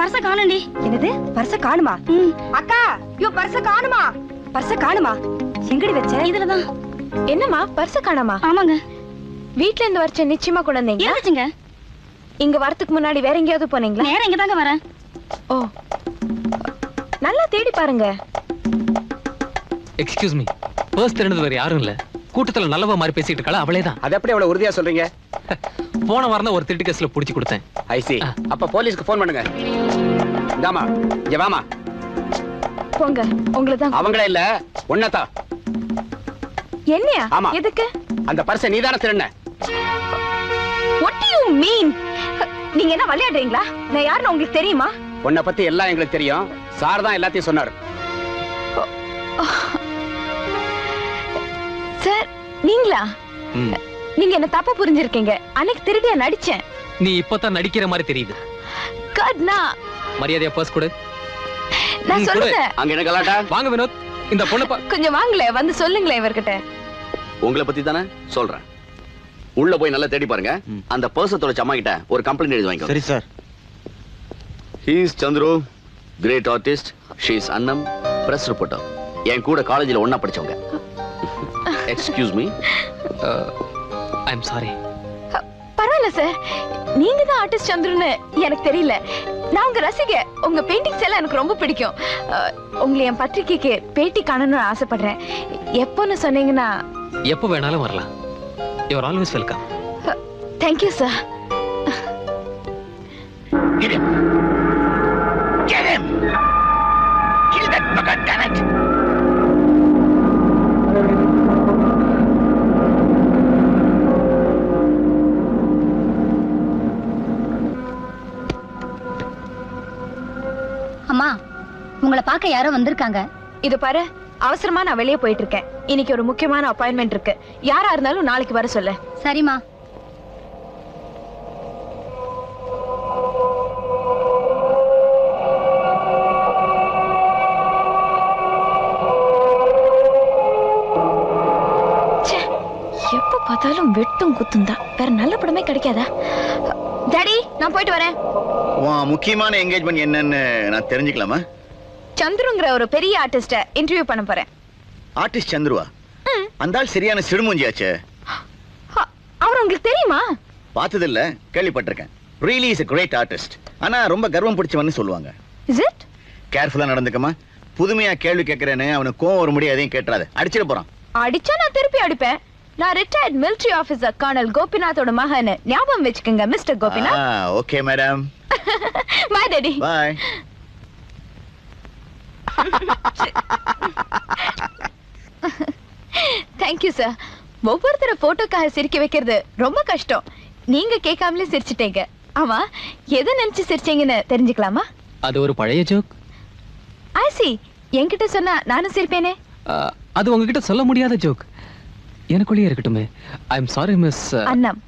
பர்ஸ காணோண்டி. என்னது பர்ஸ காணுமா? அக்கா யோ பர்ஸ காணுமா? பர்ஸ காணுமா? எங்கடி வச்ச? இதுலதான். என்னம்மா பர்ஸ காணாமா? ஆமாங்க. வீட்ல இருந்து வரச்ச நிச்சயமா கொண்டு வந்தீங்க? இருந்துச்சுங்க. இங்க வரதுக்கு முன்னாடி வேற எங்கேயாவது போனீங்களா? நேரா இங்க தாங்க வரேன். ஓ, நல்லா தேடி பாருங்க. எக்ஸ்கியூஸ் மீ, பர்ஸ் திருடுறது வேற யாரும் இல்ல. கூட்டத்துல நல்லவா மாதிரி பேசிட்டு இருக்காளா அவளே தான். அது எப்படி அவ்வளவு உறுதியா சொல்றீங்க? போன வாரம் ஒரு திருட்டு கேஸ்ல புடிச்சு கொடுத்தேன். ஐசி, அப்ப போலீஸ்க்கு போன் பண்ணுங்க. இந்தாமா, இங்க வாமா. போங்க, உங்களதான். அவங்களே இல்ல, ஒன்னதா. என்னையா? ஆமா. எதுக்கு? அந்த பர்ஸை நீதானே திருடுன? What do you mean? நீங்க என்ன விளையாடுறீங்களா? நான் யாருன்னு உங்களுக்கு தெரியுமா? உன்னை பத்தி எல்லாம் எங்களுக்கு தெரியும். சார் தான் எல்லாத்தையும் சொன்னாரு. சார், நீங்களா? நீங்க என்ன தப்பா புரிஞ்சிருக்கீங்க. அன்னைக்கு திருடியா நடிச்சேன். நீ இப்பதான் நடிக்கிற மாதிரி தெரியுது. கட்னா மரியாதையா பர்ஸ் கொடு. நான் சொல்லுங்க. அங்க என்ன கலாட்டா? வாங்க வினோத், இந்த பொண்ணு கொஞ்சம் வாங்களே, வந்து சொல்லுங்களே இவர்கிட்ட. உங்களை பத்தி தானே சொல்றேன். உள்ள போய் நல்லா தேடி பாருங்க. அந்த பர்ஸ தொலைச்ச அம்மா கிட்ட ஒரு கம்ப்ளைண்ட் எழுதி வாங்கிக்கோ. சரி sir. He is Chandru, great artist. She is Annam, press reporter. என் கூட காலேஜில் ஒண்ணா படிச்சவங்க. Excuse me. I am sorry. பரவாயில்ல சார், நீங்க தான் ஆர்டிஸ்ட் சந்துருன்னு எனக்கு தெரியல. நான் உங்க ரசிகை. உங்க பெயிண்டிங்ஸ் எல்லாம் எனக்கு ரொம்ப பிடிக்கும். உங்களை என் பத்திரிக்கைக்கு பேட்டி காணணும்னு ஆசைப்படுறேன். எப்போன்னு சொன்னீங்கன்னா? எப்போ வேணாலும் வரலாம். You are always welcome. Thank you sir. Get him. Get him. Kill that bugger, damn it. அம்மா, உங்களை பார்க்க யாரோ வந்திருக்காங்க. இது பாரு, அவசரமா நான் வெளியே போயிட்டு இருக்கேன். இன்னைக்கு ஒரு முக்கியமான அப்பாயின்மெண்ட் இருக்கு. யாரா இருந்தாலும் நாளைக்கு வர சொல்ல. சரிம்மா. எப்ப பார்த்தாலும் வெட்டும் குத்தும் தான். வேற நல்ல படமே கிடைக்காதா? டாடி, நான் போயிட்டு வரேன். முக்கியமான என்கேஜ்மெண்ட் என்னன்னு நான் தெரிஞ்சுக்கலாமா? சந்துருங்கிற ஒரு பெரிய ஆர்டிஸ்ட இன்டர்வியூ பண்ண போறேன். ஆர்டிஸ்ட் சந்துருவா? அந்த ஆள் சரியான சிடுமூஞ்சியாச்சே. அவர் உங்களுக்கு தெரியுமா? பார்த்தது இல்ல, கேள்விப்பட்டிருக்கேன். Really is a great artist. ஆனா ரொம்ப கர்வம் பிடிச்சவன்னு சொல்லுவாங்க. Is it? கேர்ஃபுல்லா நடந்துக்கமா. புதுமையா கேள்வி கேட்கறேன்னு அவனுக்கு கோவம் வர முடியாது. அதையும் கேட்றாத, அடிச்சிட போறான். அடிச்சா நான் திருப்பி அடிப்பேன். நான் ரிட்டையர்ட் மிலிட்டரி ஆபீசர் கர்னல் கோபிநாத்தோட மகன். ஞாபகம் வச்சுக்கோங்க mister Gopinath. Okay madam. Bye daddy. Bye. Thank you sir. ஒவ்வொருத்தர போட்டோக்காக சிரிக்க வைக்கிறது ரொம்ப கஷ்டம். நீங்க கேட்காமலே சிரிச்சிட்டீங்க. ஆமா, எதை நினைச்சு சிரிச்சீங்கன்னு தெரிஞ்சுக்கலாமா? அது ஒரு பழைய ஜோக். ஐ சி. என்கிட்ட சொன்னா நானும் சிரிப்பேனே. அது உங்ககிட்ட சொல்ல முடியாத ஜோக். எனக்குள்ளேயே இருக்கட்டுமே. ஐ am sorry miss Annam.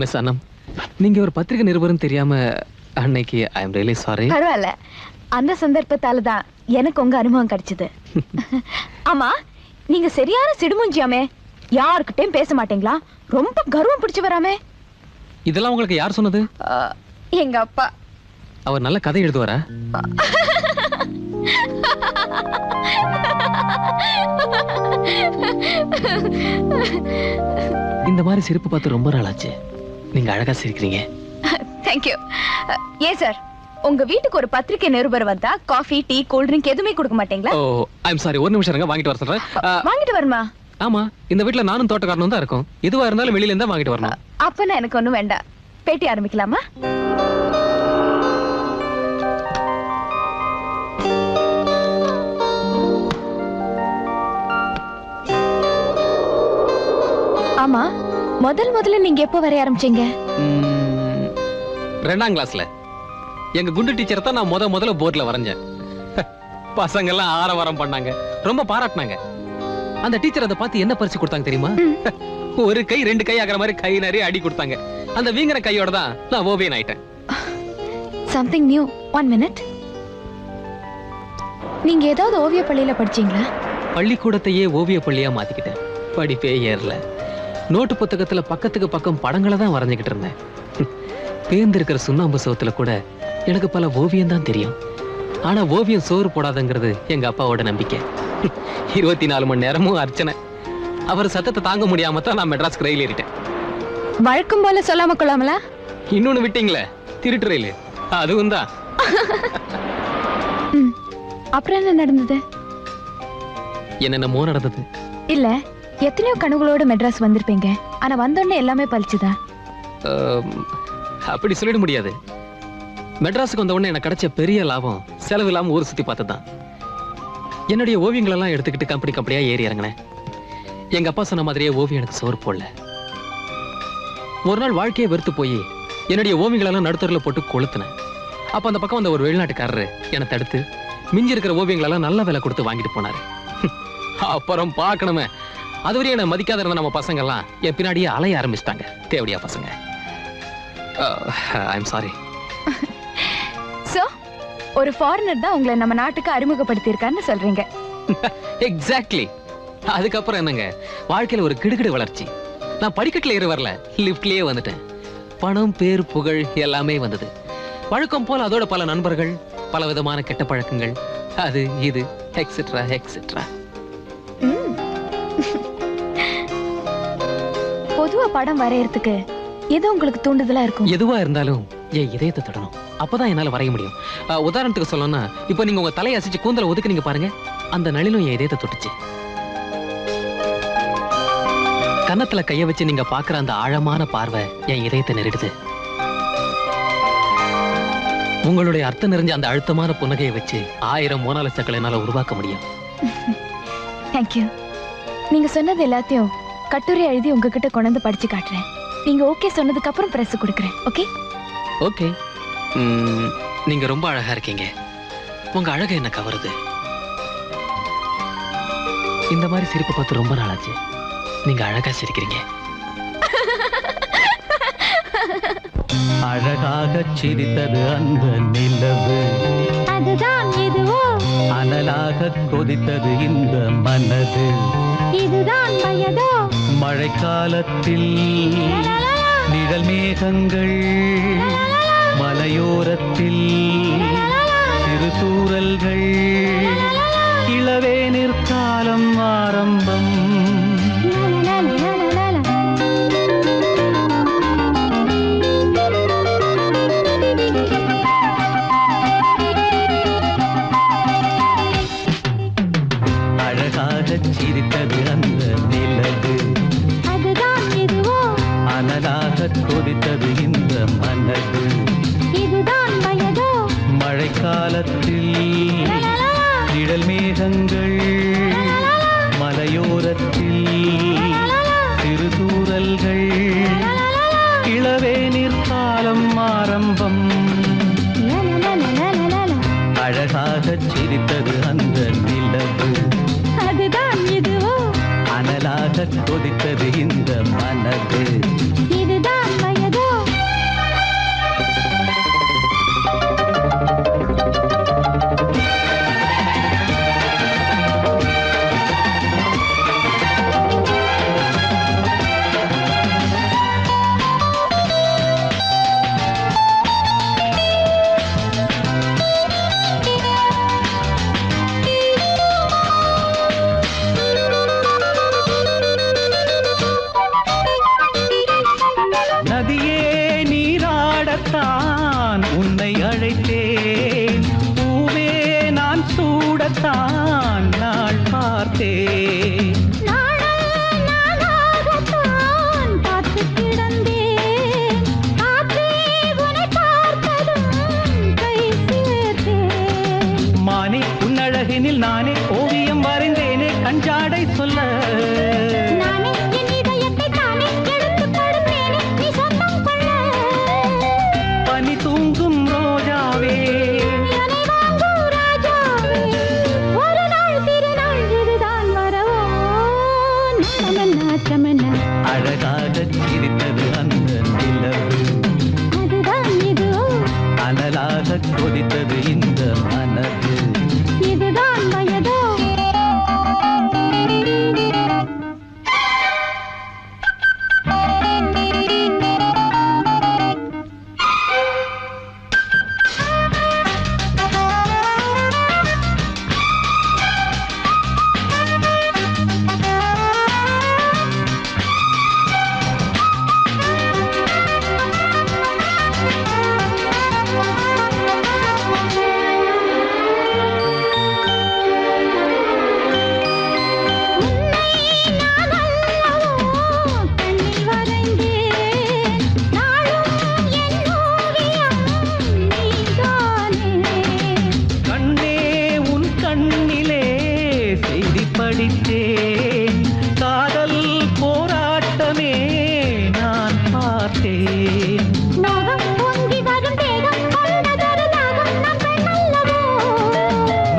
Miss அண்ணம், நீங்க ஒரு பத்திரிகை நிருபர்னு தெரியாம அன்னைக்கு ஐ அம் ரியலி சாரி. பரவாயில்ல, அந்த சந்தர்ப்பத்தால தான் எனக்கு உங்க அனுபவம் கிடைச்சது. ஆமா, நீங்க சரியான சிடுமுஞ்சியாமே. யாருக்கிட்டையும் பேச மாட்டீங்களா? ரொம்ப கர்வம் பிடிச்சு வராமே. இதெல்லாம் உங்களுக்கு யார் சொன்னது? எங்க அப்பா. அவர் நல்ல கதை எழுதுவாரா? இந்த மாதிரி சிரிப்பு பார்த்து ரொம்ப நாள் ஆச்சு. நீங்க அழகா சிரிக்கிறீங்க. தேங்க்யூ. ஏன் சார், உங்க வீட்டுக்கு ஒரு பத்திரிகை நிருபர் வந்தா காஃபி, டீ, கூல் ட்ரிங்க் எதுவுமே கொடுக்க மாட்டீங்களா? ஓ, ஐ அம் சாரி. ஒரு நிமிஷம் இருங்க, வாங்கிட்டு வர சொல்றேன். வாங்கிட்டு வரமா? ஆமா, இந்த வீட்ல நானும் தோட்டக்காரனும் தான் இருக்கும். எதுவா இருந்தாலும் வெளியில இருந்தா வாங்கிட்டு வரணும். அப்பனா எனக்கு ஒண்ணும் வேண்டாம். பேட்டி ஆரம்பிக்கலாமா? ஆமா, முதல்ல நீங்க எப்போ வரைய ஆரம்பிச்சீங்க? 2ஆம் கிளாஸ்ல எங்க குண்டு டீச்சர் தான் நான் முதல்ல போர்ட்ல வரைஞ்சேன். பசங்க எல்லாம் ஆரவாரம் பண்ணாங்க, ரொம்ப பாராட்டினாங்க. அந்த டீச்சர் அதை பார்த்து என்ன பரிசு கொடுத்தாங்க தெரியுமா? ஒரு கை 2 கை ஆகிற மாதிரி கை நிறைய அடி கொடுத்தாங்க. அந்த வீங்கிற கையோட தான் நான் ஓவியன் ஆயிட்டேன். Something new. 1 minute. நீங்க ஏதாவது ஓவிய பள்ளியில படிச்சீங்களா? பள்ளிக்கூடத்தையே ஓவிய பள்ளியா மாத்திக்கிட்டேன். படிப்பே ஏறல. நோட்டு புத்தகத்துல பக்கத்துக்கு பக்கம் படங்களை தான் வரைஞ்சுக்கிட்டு இருந்தேன். பேர்ந்திருக்கிற சுண்ணாம்பு சோத்துல கூட எனக்கு பல ஓவியம் தான் தெரியும். ஆனா ஓவியம் சோறு போடாதுங்கிறது எங்க அப்பாவோட நம்பிக்கை. 24 மணி நேரமும் அர்ச்சனை. அவர் சத்தத்தை தாங்க முடியாம தான் நான் மெட்ராஸ்க்கு ரயில் ஏறிட்டேன். வழக்கம் போல சொல்லாம கொள்ளாமலா? இன்னொன்னு விட்டீங்களே, திருட்டு ரயில், அதுவும் தான். அப்புறம் என்ன நடந்தது? என்னென்னமோ நடந்தது. இல்ல, எத்தனையோ கனவுகளோட மெட்ராஸ் வந்திருப்பீங்க. ஆனா வந்தோடனே எல்லாமே பழிச்சுதா? அப்படி சொல்லிட முடியாது. மெட்ராஸுக்கு வந்த உடனே எனக்கு கிடைச்ச பெரிய லாபம் செலவு இல்லாம ஊர் சுத்தி பார்த்ததுதான். என்னுடைய ஓவியங்கள் எல்லாம் எடுத்துக்கிட்டு கம்பெனியா ஏறி இறங்கினேன். எங்க அப்பா சொன்ன மாதிரியே ஓவியம் எனக்கு சோறு போடல. ஒரு நாள் வாழ்க்கையை வெறுத்து போய் என்னுடைய ஓவியங்கள் எல்லாம் நடுத்தூர்ல போட்டு கொளுத்தினேன். அப்ப அந்த பக்கம் வந்த ஒரு வெளிநாட்டுக்காரரு என்னை தடுத்து மிஞ்சி இருக்கிற ஓவியங்கள் எல்லாம் நல்ல விலை கொடுத்து வாங்கிட்டு போனாரு. அப்புறம் பார்க்கணுமே, அதுவரையும் என்னை மதிக்காத இருந்த நம்ம பசங்க எல்லாம் என் பின்னாடியே அலைய ஆரம்பிச்சிட்டாங்க. தேவடியா பசங்க. I'm sorry. சோ ஒரு ஃபாரினர் தான் உங்களை நம்ம நாட்டுக்கு அறிமுகப்படுத்தி இருக்காருன்னு சொல்றீங்க? எக்ஸாக்ட்லி. அதுக்கப்புறம் என்னங்க, வாழ்க்கையில ஒரு கிடுகிடு வளர்ச்சி. நான் படிக்கட்டுல ஏறி வரல, லிப்ட்லயே வந்துட்டேன். பணம், பேர், புகழ் எல்லாமே வந்தது. வழக்கம் போல அதோட பல நண்பர்கள், பல விதமான கெட்ட பழக்கங்கள், அது இது எக்ஸெட்ரா எக்ஸெட்ரா. பொதுவா படம் வரையறதுக்கு எது உங்களுக்கு தூண்டுதலா இருக்கும்? எதுவா இருந்தாலும் என் இதயத்தை தொடணும், அப்பதான் என்னால வரைய முடியும். உதாரணத்துக்கு சொல்லணும்னா, இப்ப நீங்க உங்க தலையை அசைச்சு கூந்தல ஒதுக்குனீங்க பாருங்க, அந்த நளினம் என் இதயத்தை தொட்டுச்சு. கன்னத்துல கைய வச்சு நீங்க பாக்குற அந்த ஆழமான பார்வை என் இதயத்தை நெருடுது. உங்களுடைய அர்த்தம் நிறைஞ்ச அந்த அழுத்தமான புன்னகையை வச்சு 1000 மோனாலிசாக்களை என்னால உருவாக்க முடியும். தேங்க்யூ. நீங்க சொன்னது எல்லாத்தையும் கட்டுரை எழுதி உங்ககிட்ட கொண்டு வந்து படிச்சு காட்டுறேன். நீங்க ஓகே சொன்னதுக்கு அப்புறம் பிரஸ் கொடுக்கறேன். ஓகே? ஓகே. நீங்க ரொம்ப அழகா இருக்கீங்க. உங்க அழகு என்ன கவருது. இந்த மாதிரி சிரிப்பு பார்த்து ரொம்ப நாளாச்சு. நீங்க அழகா சிரிக்கிறீங்க. அழகாக சிரித்தது அந்த நிலவு, அதுதான் இதுவோ, அனலாக கொதித்தது இந்த மனது, இதுதான் வயதோ, மழைக்காலத்தில் நிழல் மேகங்கள், மலையோரத்தில் சிறு தூறல்கள், இளவேனிற் காலம் ஆரம்பம். அழகாக சிரித்தது அந்த நிலவு, அதுதான் இதுவோ, அனலாக கொதித்தது இந்த மனது, இதுதான் வயதோ, மழைக்காலத்தில் நிழல் மேகங்கள், மலையோரத்தில் சிறு தூறல்கள், இளவேனிற் காலம் ஆரம்பம். அழகாக சிரித்தது அந்த நிலவு, அதுதான் இதுவோ, அனலாக கொதித்தது இந்த மனது, இதுதான் வயதோ. நதியே நீராடத்தான் உன்னை அழைத்தேன், பூவே நான் சூடத்தான் நாள் பார்த்தேன். நானாகத்தான் பார்த்து கிடந்தேன், காற்றே உன்னை பார்த்ததும் கை சேர்த்தேன். மானே உன்னழகினில் நானே ஓவியம் வரைந்தேனே கஞ்சாடை சொல்ல. நானே என் இதயத்தை தானே எடுத்துக் கொடுத்தேனே நீ சொந்தம் கொள்ள. பனி தூங்கும் ரோஜாவே, என்னை வாங்கும் ராஜாவே, ஒரு நாள் திருநாள் இதுதான் வரவோ. பிடித்தேன் காதல் போராட்டமே நான் பார்த்தேன் மோகம் பொங்கி வரும் வேகம் கொண்டதொரு தாகம் நம் பெண்ணல்லவோ.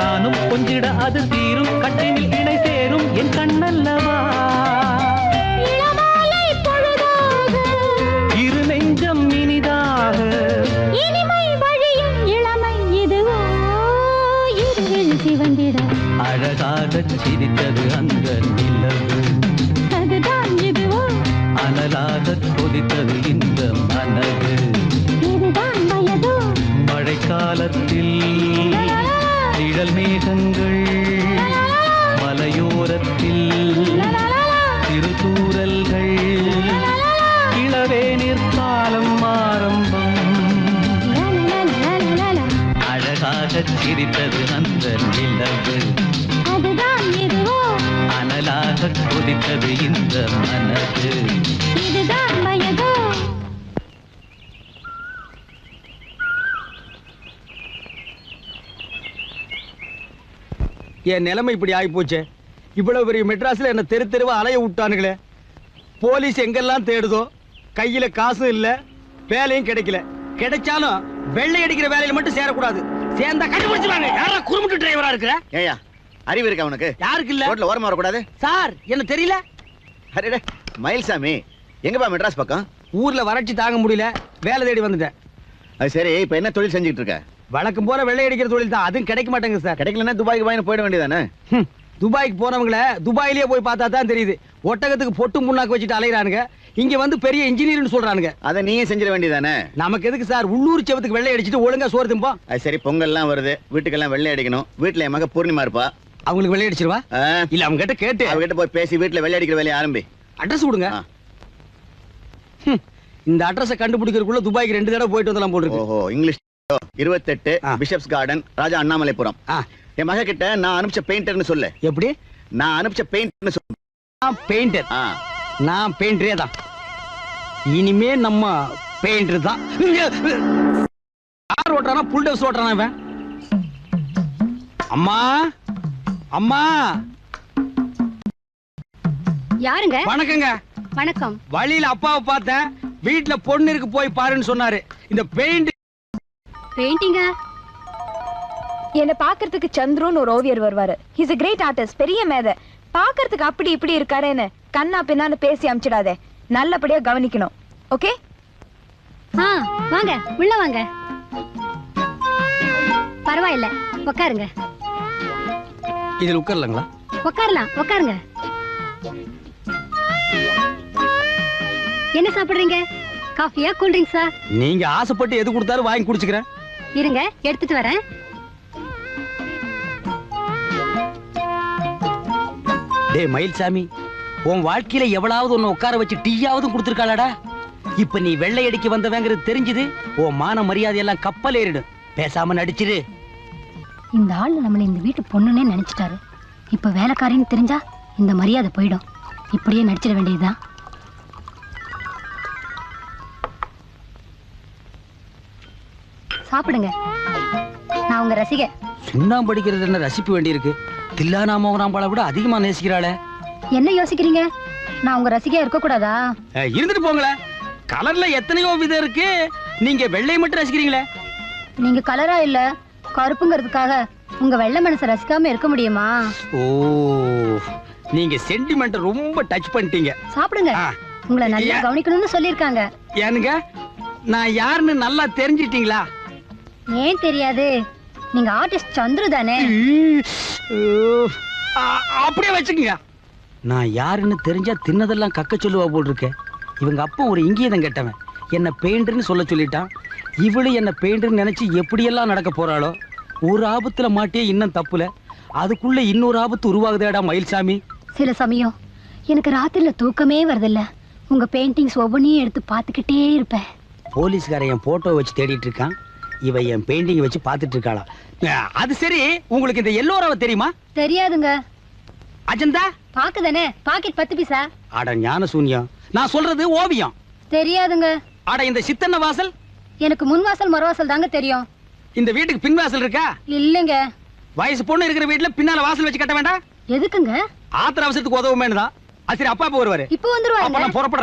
நானும் கொஞ்சிட அது தீரும் கட்டினில் இணை சேரும் என் கண்ணல்லவா இளமாலை பொழுதாக இரு நெஞ்சம் இனிதாக இனிமை வழியும் இளமை இதுவோ. இருவிழி சிவந்திட அழகாகச் சிரித்தது அந்த நிலவு அதுதான் இதுவோ. அனலாகக் கொதித்தது இந்த மனது இதுதான் வயதோ. மழைக்காலத்தில் நிழல் மேகங்கள் மலையோரத்தில் திருத்தூரல்கள் இளவேனிற் காலம் ஆரம்பம் லலலலலலல. அழகாகச் சிரித்தது அந்த நிலவு அதுதான் இதுவோ. அனலாகக் கொதித்தது இந்த மனது இதுதான் வயதோ. என் நிலைமை இப்படி ஆகி போச்சே. இவ்வளவு பெரிய மெட்ராஸ்ல என்ன தெரு தெருவா அலைய விட்டானுங்களே. போலீஸ் எங்கெல்லாம் தேடுதோ கையில காசும் இல்ல, வேலையும் கிடைக்கல. கிடைச்சாலும் வெள்ளை அடிக்கிற வேலையில மட்டும் சேரக்கூடாது. சேர்ந்தா கண்டுபிடிச்சுவாங்க. யாரா குறுமுட்டு டிரைவரா இருக்கிற? ஏயா அறிவு இருக்கா உனக்கு? யாருக்கு இல்ல? ரோட்ல ஓரமா வரக்கூடாது சார் என்ன தெரியல? அரே மயில்சாமி, எங்கப்பா மெட்ராஸ் பக்கம்? ஊர்ல வறட்சி தாங்க முடியல, வேலை தேடி வந்துட்டேன். அது சரி, இப்ப என்ன தொழில் செஞ்சுட்டு இருக்க? வழக்கம் போற வெள்ளை அடிக்கிற தொழில் தான். அதுவும் கிடைக்க மாட்டேங்குது சார். கிடைக்கலன்னா துபாய்க்கு வாங்கி போயிட வேண்டியதானே? துபாய்க்கு போனவங்கள துபாயிலேயே போய் பார்த்தா தான் தெரியுது. ஒட்டகத்துக்கு பொட்டு முன்னாக்கு வச்சுட்டு அலையறானுங்க. இங்க வந்து பெரிய இன்ஜினியர்னு சொல்றானுங்க. அதை நீயே செஞ்சிட வேண்டியதானே? நமக்கு எதுக்கு சார் உள்ளூர் செவத்துக்கு வெள்ளை அடிச்சிட்டு ஒழுங்கா சோறு திம்போம். அது சரி, பொங்கல்லாம் வருது, வீட்டுக்கெல்லாம் வெள்ளை அடிக்கணும். வீட்டுல என் மக பூர்ணிமா இருப்பா. அவங்களுக்கு வெள்ளை அடிச்சிருவா? ஆ, இல்ல அவங்க கிட்ட கேட்டு அவகிட்ட போய் பேசி வீட்டுல வெள்ளை அடிக்கிற வேலையை ஆரம்பி. அட்ரஸ் கொடுங்க. ஆ. இந்த அட்ரஸை கண்டுபிடிக்கிறதுக்குள்ள துபாய்க்கு 2 தடவை போயிட்டு வந்தலாம் போல இருக்கு. ஓஹோ, இங்கிலீஷ் 28 ஆ. பிஷப்ஸ் கார்டன், ராஜா அண்ணாமலைபுரம். ஆ, என் மக கிட்ட நான் அனுப்பிச்ச பெயிண்டர்னு சொல்லு. எப்படி? நான் அனுப்பிச்ச பெயிண்டர்னு சொல்லு. நான் பெயிண்டர். ஆ, நான் பெயிண்டரே தான். இனிமே நம்ம பெயிண்டர் தான். கார் ஓட்டுறானா புல்டோஸ் ஓட்டுறானா இவன்? அம்மா அம்மா யாருங்க? வணக்கங்க. வணக்கம். வழியில அப்பாவை பார்த்தேன். வீட்டுல பொண்ணு இருக்கு, போய் பாருன்னு சொன்னாரு. இந்த பெயிண்ட் பெயிண்டிங்கா? என்ன பாக்குறதுக்கு சந்துருன்னு ஒரு ஓவியர் வருவாரு. ஹிஸ் a great artist, பெரிய மேதை. பாக்குறதுக்கு அப்படி இப்படி இருக்காரேன்னு கண்ணா பின்னான்னு பேசி அமிச்சிடாதே. நல்லபடியா கவனிக்கணும். ஓகே? வாங்க உள்ள வாங்க. பரவாயில்ல, உட்காருங்க. இதுல உட்காரலாங்களா? உட்காரலாம், உட்காருங்க. என்ன சாப்பிடுறீங்க? காஃபியா, கூல் ட்ரிங்க்ஸா? நீங்க ஆசைப்பட்டு எது கொடுத்தாலும் வாங்கி குடிச்சுக்கிறேன். இருங்க, எடுத்துட்டு வரேன். டேய் மயில்சாமி, உன் வாழ்க்கையில எவ்வளவு ஒன்னு உட்கார வச்சு டீயாவது கொடுத்துருக்காளடா. இப்ப நீ வெள்ளை அடிக்க வந்தவங்கிறது தெரிஞ்சது, உன் மான மரியாதை எல்லாம் கப்பல் ஏறிடும். பேசாம நடிச்சிரு. இந்த ஆள் நம்மள இந்த வீட்டு பொண்ணுன்னே நினைச்சிட்டாரு. இப்ப வேலைக்காரின்னு தெரிஞ்சா இந்த மரியாதை போயிடும். இப்படியே நடிச்சிட வேண்டியதுதான். சாப்பிடுங்க. நான் உங்க ரசிகை. சுண்ணாம்பு அடிக்கிறது என்ன ரசிப்பு வேண்டியிருக்கு? தில்லானா மோகனாம்பாளை விட அதிகமா நேசிக்கிறாளே. என்ன யோசிக்கிறீங்க? நான் உங்க ரசிகையா இருக்க கூடாதா? இருந்துட்டு போங்களேன். கலர்ல எத்தனையோ விதம் இருக்கு. நீங்க வெள்ளை மட்டும் ரசிக்கிறீங்களே. நீங்க கலரா இல்ல கருப்புங்கிறதுக்காக உங்க வெள்ளை மனசை ரசிக்காம இருக்க முடியுமா? ஓ, நீங்க சென்டிமெண்ட் ரொம்ப டச் பண்ணிட்டீங்க. சாப்பிடுங்க. ஆ. உங்களை நல்லா கவனிக்கணும்னு சொல்லிருக்காங்க. ஏனுங்க, நான் யாருன்னு நல்லா தெரிஞ்சிட்டீங்களா? ஏன் தெரியாது? நீங்க ஆர்டிஸ்ட் சந்துரு தானே? அப்படியே வச்சுக்கங்க. நான் யாருன்னு தெரிஞ்சா தின்னதெல்லாம் கக்க சொல்லுவா போல் இருக்கேன். இவங்க அப்பா ஒரு இங்கேதான் கேட்டவன். என்ன பெயிண்டர்னு சொல்ல சொல்லிட்டான். இவளு என்ன பெயிண்டர்னு நினைச்சு எப்படியெல்லாம் நடக்க போறாளோ. ஒரு ஆபத்துல மாட்டியே இன்னும் தப்புல, அதுக்குள்ள இன்னொரு ஆபத்து உருவாகுதேடா மயில்சாமி. சில சமயம் எனக்கு ராத்திரில தூக்கமே வருதில்ல. உங்க பெயிண்டிங்ஸ் ஒவ்வொன்றையும் எடுத்து பார்த்துக்கிட்டே இருப்பேன். போலீஸ்காரன் என் போட்டோ வச்சு தேடிட்டு இருக்கான். இவ என் பெயிண்டிங் வச்சு பார்த்துட்டு இருக்காளா? அது சரி, உங்களுக்கு இந்த எல்லோராவ தெரியுமா? தெரியாதுங்க. அஜந்தா பாக்குதானே? பாக்கெட் 10 பைசா. அட ஞான சூன்யம். நான் சொல்றது ஓவியம். தெரியாதுங்க. அட இந்த சித்தன்ன வாசல். எனக்கு முன் வாசல் மறுவாசல் தாங்க தெரியும். இந்த வீட்டுக்கு பின் வாசல் இருக்கா? இல்லைங்க. வயசு பொண்ணு இருக்கிற வீட்டுல பின்னால வாசல் வச்சு கட்ட வேண்டாம்? எதுக்குங்க? ஆத்திர அவசரத்துக்கு உதவுமேனு தான். சரி அப்பா எப்ப வருவாரு? இப்போ வந்துருவாங்க. அப்ப நான் புறப்படுறேன்.